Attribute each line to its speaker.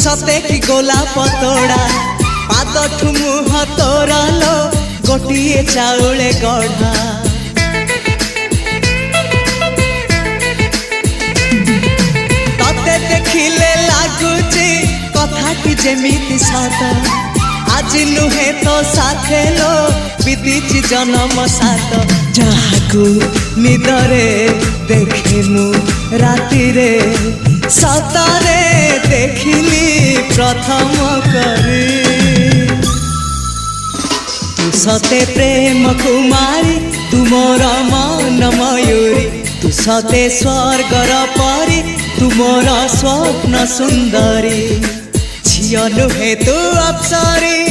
Speaker 1: सते कि गोलाप तोड़ा पाद मुह तोर लो गोटे चाउले गढ़ा तते देखिले लगुची कथाटी जेमिति सत आज नुहे तो साथे लो बीतीची जन्म सात जहाकू निदरे देखे मु राति रे सतरे देखिली प्रथम करी तू सते प्रेम कुमारी तू मोर मन मयूरी तू सते स्वर्गर परी तू मोर स्वप्न सुंदरी झियो नुहे तू अप्सरी।